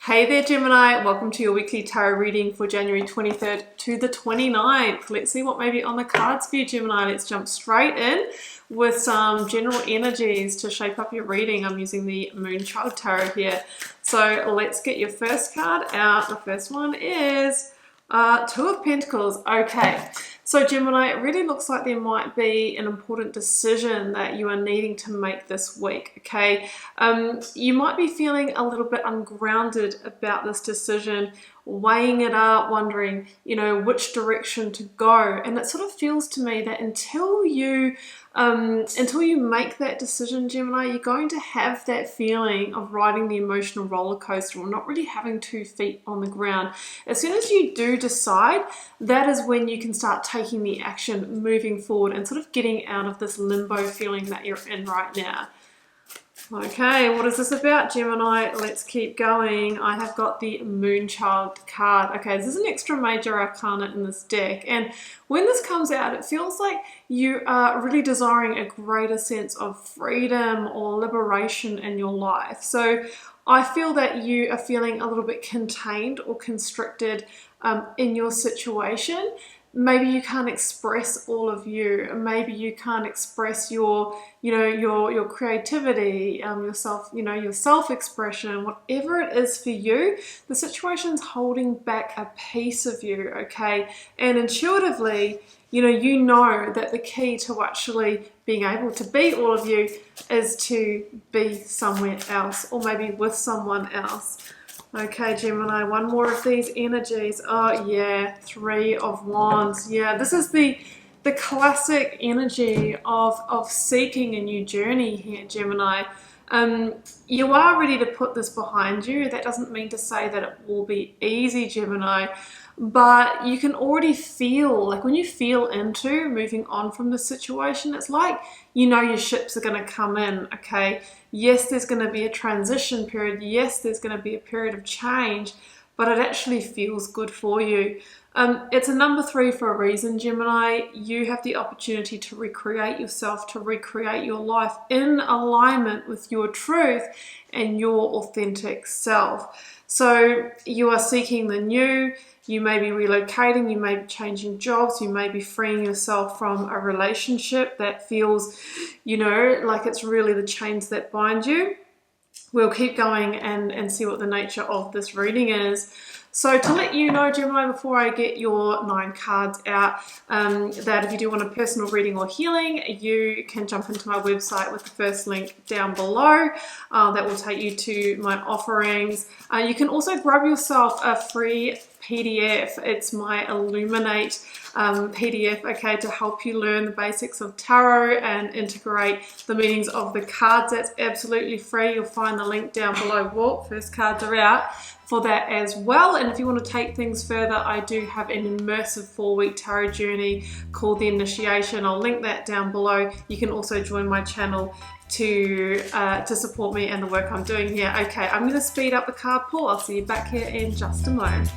Hey there Gemini, welcome to your weekly tarot reading for January 23rd to the 29th. Let's see what may be on the cards for you, Gemini. Let's jump straight in with some general energies to shape up your reading. I'm using the Wild Tarot here. So let's get your first card out. The first one is Two of Pentacles. Okay, so Gemini, it really looks like there might be an important decision that you are needing to make this week, okay? You might be feeling a little bit ungrounded about this decision, weighing it up, wondering, you know, which direction to go. And it sort of feels to me that until you make that decision, Gemini, you're going to have that feeling of riding the emotional roller coaster or not really having 2 feet on the ground. As soon as you do decide, that is when you can start taking the action, moving forward and sort of getting out of this limbo feeling that you're in right now. Okay, what is this about, Gemini? Let's keep going. I have got the Moonchild card. Okay, this is an extra major arcana in this deck. And when this comes out, it feels like you are really desiring a greater sense of freedom or liberation in your life. So I feel that you are feeling a little bit contained or constricted in your situation. Maybe you can't express all of you. Maybe you can't express your creativity, your self-expression, whatever it is for you. The situation's holding back a piece of you, okay? And intuitively, you know that the key to actually being able to be all of you is to be somewhere else, or maybe with someone else. Okay, Gemini, one more of these energies. Oh yeah, 3 of Wands. Yeah, this is the classic energy of seeking a new journey here, Gemini. You are ready to put this behind you. That doesn't mean to say that it will be easy, Gemini, but you can already feel, like when you feel into moving on from the situation, it's like your ships are going to come in, okay? Yes, there's going to be a transition period. Yes, there's going to be a period of change, but it actually feels good for you. It's a number 3 for a reason, Gemini. You have the opportunity to recreate yourself, to recreate your life in alignment with your truth and your authentic self. So you are seeking the new. You may be relocating, you may be changing jobs, you may be freeing yourself from a relationship that feels, like it's really the chains that bind you. We'll keep going and see what the nature of this reading is. So to let you know, Gemini, before I get your 9 cards out, that if you do want a personal reading or healing, you can jump into my website with the first link down below. That will take you to my offerings. You can also grab yourself a free PDF. It's my Illuminate PDF, okay, to help you learn the basics of tarot and integrate the meanings of the cards. That's absolutely free. You'll find the link down below. Well, first cards are out for that as well. And if you want to take things further, I do have an immersive 4-week tarot journey called The Initiation. I'll link that down below. You can also join my channel to support me and the work I'm doing here. Okay, I'm going to speed up the card pull. I'll see you back here in just a moment.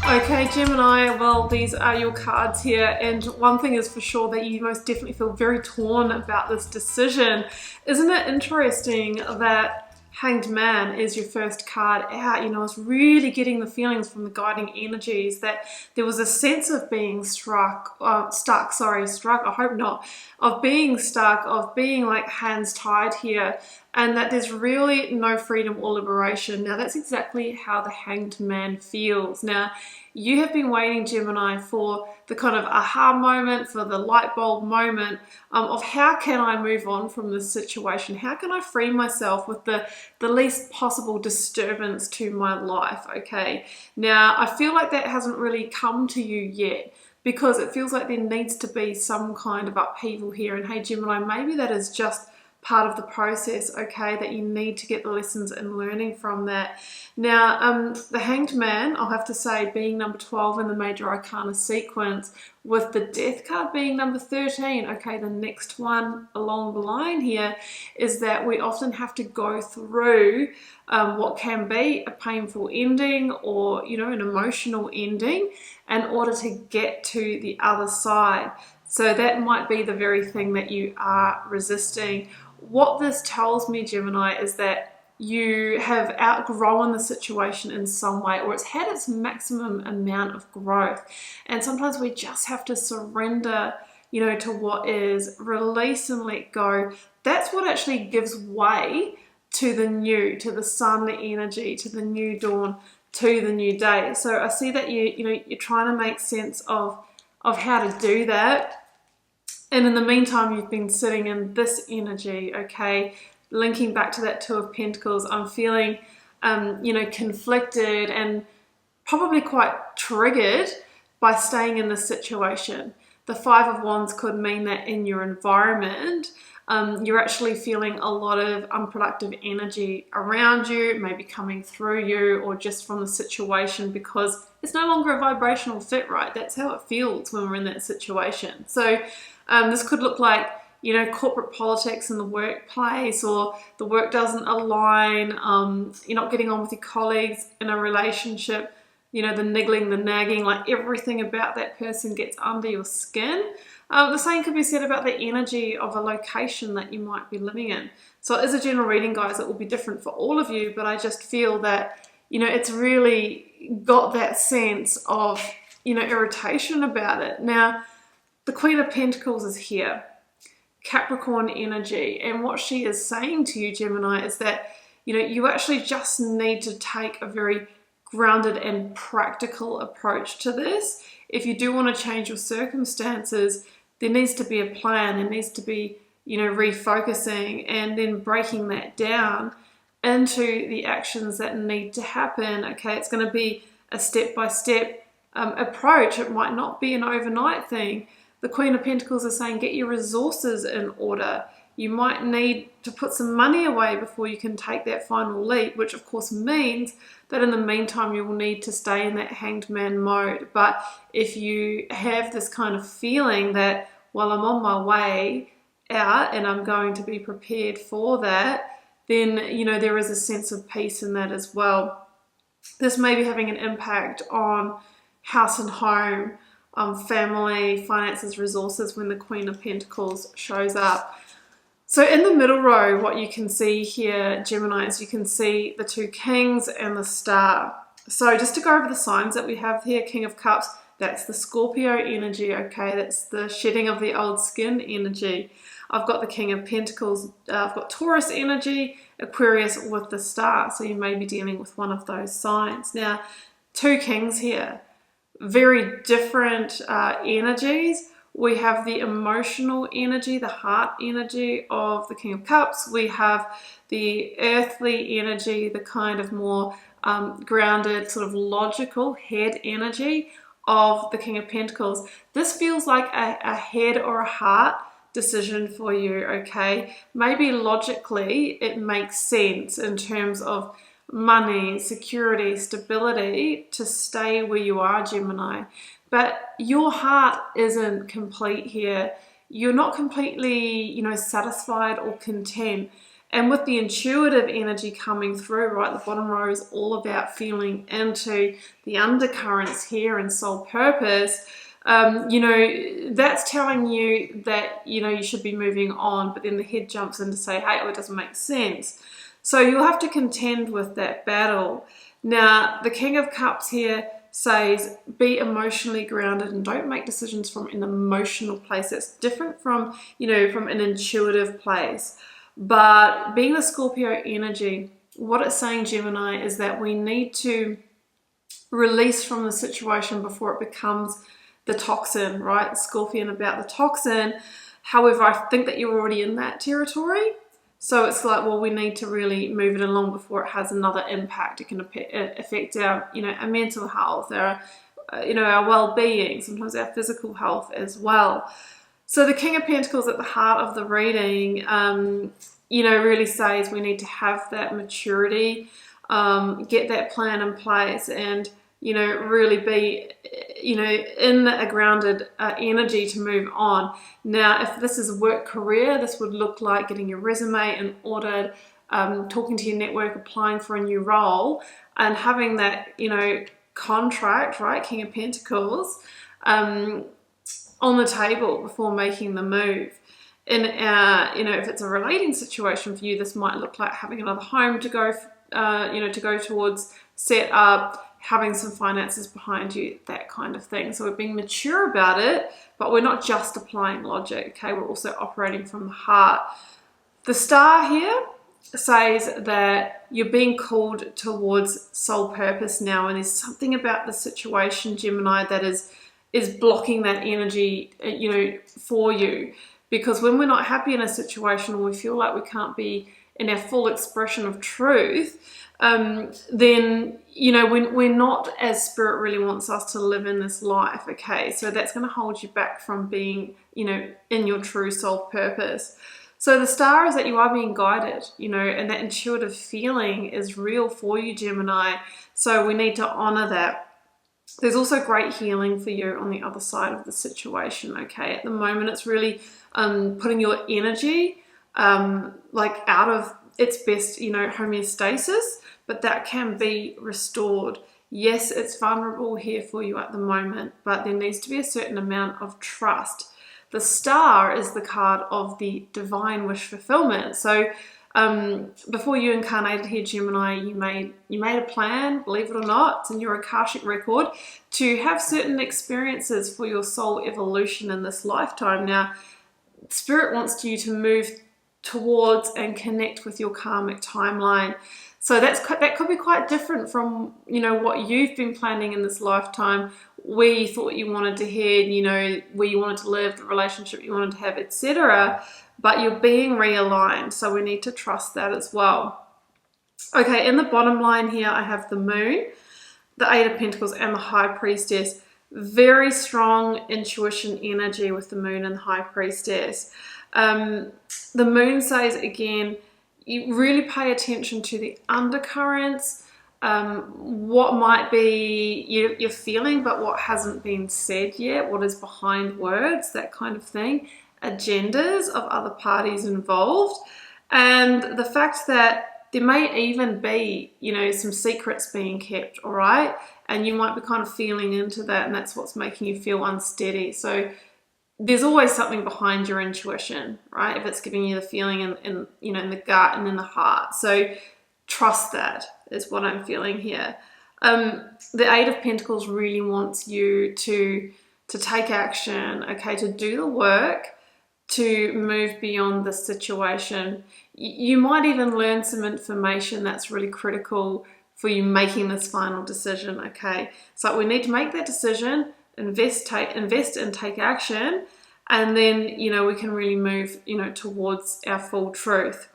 Okay, Gemini, well, these are your cards here, and one thing is for sure that you most definitely feel very torn about this decision. Isn't it interesting that Hanged Man is your first card out? I was really getting the feelings from the guiding energies that there was a sense of being stuck, I hope not, of being stuck, of being like hands tied here, and that there's really no freedom or liberation. Now, that's exactly how the Hanged Man feels. Now, you have been waiting, Gemini, for the kind of aha moment, for the light bulb moment of how can I move on from this situation? How can I free myself with the least possible disturbance to my life, okay? Now, I feel like that hasn't really come to you yet, because it feels like there needs to be some kind of upheaval here. And hey, Gemini, maybe that is just part of the process, okay, that you need to get the lessons and learning from that. Now, the Hanged Man, I'll have to say, being number 12 in the Major Arcana sequence, with the Death card being number 13, okay, the next one along the line here is that we often have to go through what can be a painful ending or, an emotional ending in order to get to the other side. So that might be the very thing that you are resisting. What this tells me, Gemini, is that you have outgrown the situation in some way, or it's had its maximum amount of growth. And sometimes we just have to surrender, to what is, release and let go. That's what actually gives way to the new, to the sun energy, to the new dawn, to the new day. So I see that you're trying to make sense of how to do that. And in the meantime, you've been sitting in this energy, okay? Linking back to that Two of Pentacles, I'm feeling, conflicted and probably quite triggered by staying in this situation. The Five of Wands could mean that in your environment, you're actually feeling a lot of unproductive energy around you, maybe coming through you, or just from the situation, because it's no longer a vibrational fit, right? That's how it feels when we're in that situation. So this could look like, corporate politics in the workplace, or the work doesn't align, you're not getting on with your colleagues in a relationship, the niggling, the nagging, like everything about that person gets under your skin. The same could be said about the energy of a location that you might be living in. So it is a general reading, guys. It will be different for all of you, but I just feel that, it's really got that sense of, irritation about it. Now, the Queen of Pentacles is here. Capricorn energy, and what she is saying to you, Gemini, is that you actually just need to take a very grounded and practical approach to this. If you do want to change your circumstances, there needs to be a plan. There needs to be refocusing and then breaking that down into the actions that need to happen. Okay, it's going to be a step-by-step approach. It might not be an overnight thing. The Queen of Pentacles is saying get your resources in order. You might need to put some money away before you can take that final leap, which of course means that in the meantime you will need to stay in that hanged man mode. But if you have this kind of feeling that, well, I'm on my way out and I'm going to be prepared for that, then there is a sense of peace in that as well. This may be having an impact on house and home, family, finances, resources when the Queen of Pentacles shows up. So in the middle row, what you can see here, Gemini, is you can see the two kings and the star. So just to go over the signs that we have here, King of Cups, that's the Scorpio energy, okay? That's the shedding of the old skin energy. I've got the King of Pentacles, I've got Taurus energy, Aquarius with the star. So you may be dealing with one of those signs. Now, two kings here. Very different energies. We have the emotional energy, the heart energy of the King of Cups. We have the earthly energy, the kind of more grounded, sort of logical head energy of the King of Pentacles. This feels like a head or a heart decision for you, okay? Maybe logically it makes sense in terms of money, security, stability to stay where you are, Gemini. But your heart isn't complete here. You're not completely, satisfied or content. And with the intuitive energy coming through, right, the bottom row is all about feeling into the undercurrents here and soul purpose. That's telling you that, you should be moving on, but then the head jumps in to say, hey, oh, it doesn't make sense. So you'll have to contend with that battle. Now, the King of Cups here says be emotionally grounded and don't make decisions from an emotional place. That's different from, from an intuitive place. But being the Scorpio energy, what it's saying, Gemini, is that we need to release from the situation before it becomes the toxin, right? Scorpion about the toxin. However, I think that you're already in that territory. So it's like, well, we need to really move it along before it has another impact. It can affect our, our mental health, our, our well-being, sometimes our physical health as well. So the King of Pentacles at the heart of the reading, really says we need to have that maturity, get that plan in place, and, really be, in a grounded energy to move on. Now, if this is a work career, this would look like getting your resume in order, talking to your network, applying for a new role, and having that, contract, right, King of Pentacles, on on the table before making the move. In you know, if it's a relating situation for you, this might look like having another home to go, you know, to go towards, set up, having some finances behind you, that kind of thing. So we're being mature about it, but we're not just applying logic, okay? We're also operating from the heart. The star here says that you're being called towards soul purpose now, and there's something about the situation, Gemini, that is blocking that energy, you know, for you. Because when we're not happy in a situation, or we feel like we can't be in our full expression of truth, then, you know, we're not as Spirit really wants us to live in this life, okay? So that's going to hold you back from being, you know, in your true soul purpose. So the star is that you are being guided, you know, and that intuitive feeling is real for you, Gemini. So we need to honor that. There's also great healing for you on the other side of the situation, okay? At the moment, it's really putting your energy like out of its best, you know, homeostasis, but that can be restored. Yes, it's vulnerable here for you at the moment, but there needs to be a certain amount of trust. The star is the card of the divine wish fulfillment. So before you incarnated here, Gemini, you made a plan, believe it or not, it's in your Akashic record, to have certain experiences for your soul evolution in this lifetime. Now, Spirit wants you to move towards and connect with your karmic timeline. So that could be quite different from, you know, what you've been planning in this lifetime, where you thought you wanted to head, you know, where you wanted to live, the relationship you wanted to have, etc. But you're being realigned, so we need to trust that as well. Okay, in the bottom line here, I have the Moon, the Eight of Pentacles, and the High Priestess. Very strong intuition energy with the Moon and the High Priestess. The Moon says, again, you really pay attention to the undercurrents, what might be you're feeling, but what hasn't been said yet, what is behind words, that kind of thing, agendas of other parties involved, and the fact that there may even be, you know, some secrets being kept, all right? And you might be kind of feeling into that, and that's what's making you feel unsteady. So there's always something behind your intuition, right? If it's giving you the feeling in you know, in the gut and in the heart. So trust that is what I'm feeling here. The Eight of Pentacles really wants you to take action, okay, to do the work, to move beyond the situation. You might even learn some information that's really critical for you making this final decision, okay? So we need to make that decision, invest and take action, and then, you know, we can really move, you know, towards our full truth.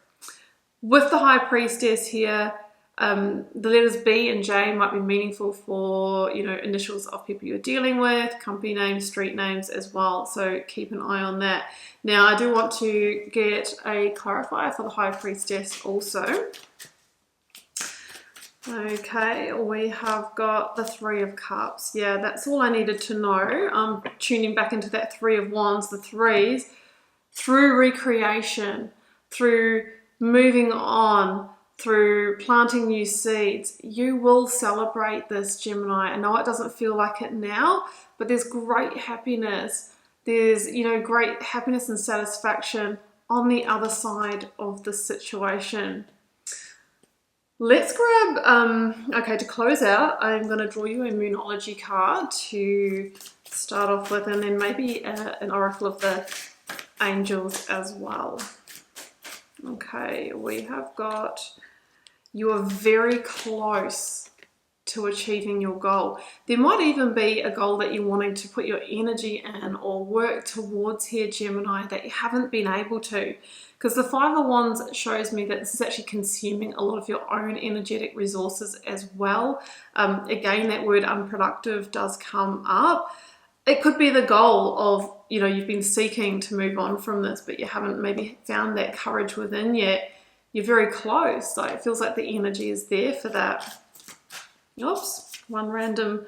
With the High Priestess here, the letters B and J might be meaningful for, you know, initials of people you're dealing with, company names, street names as well. So keep an eye on that. Now, I do want to get a clarifier for the High Priestess also. Okay, we have got the Three of Cups. Yeah, that's all I needed to know. I'm tuning back into that Three of Wands, the threes, through recreation, through moving on, through planting new seeds. You will celebrate this, Gemini. I know it doesn't feel like it now, but there's great happiness. There's, you know, great happiness and satisfaction on the other side of the situation. Let's grab, okay, to close out, I'm going to draw you a Moonology card to start off with, and then maybe an Oracle of the Angels as well. Okay, we have got, you are very close to achieving your goal. There might even be a goal that you're wanting to put your energy in or work towards here, Gemini, that you haven't been able to. Because the Five of Wands shows me that this is actually consuming a lot of your own energetic resources as well. Again, that word unproductive does come up. It could be the goal of, you know, you've been seeking to move on from this, but you haven't maybe found that courage within yet. You're very close. So it feels like the energy is there for that. Oops, one random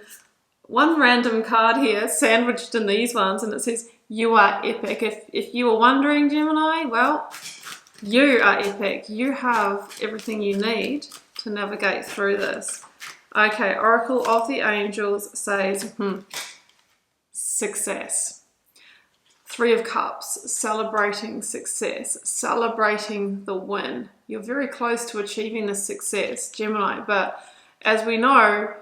card here sandwiched in these ones, and it says, you are epic. If you were wondering, Gemini, well, you are epic. You have everything you need to navigate through this. Okay, Oracle of the Angels says, success. Three of Cups, celebrating success, celebrating the win. You're very close to achieving this success, Gemini, but as we know,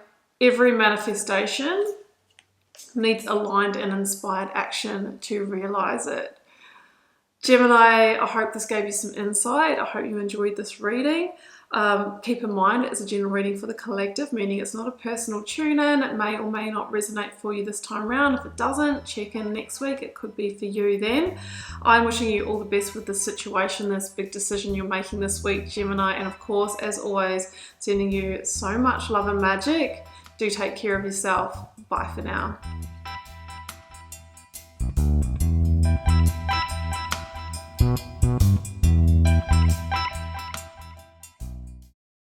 every manifestation needs aligned and inspired action to realize it. Gemini, I hope this gave you some insight. I hope you enjoyed this reading. Keep in mind, it's a general reading for the collective, meaning it's not a personal tune-in. It may or may not resonate for you this time around. If it doesn't, check in next week. It could be for you then. I'm wishing you all the best with this situation, this big decision you're making this week, Gemini. And of course, as always, sending you so much love and magic. Do take care of yourself. Bye for now.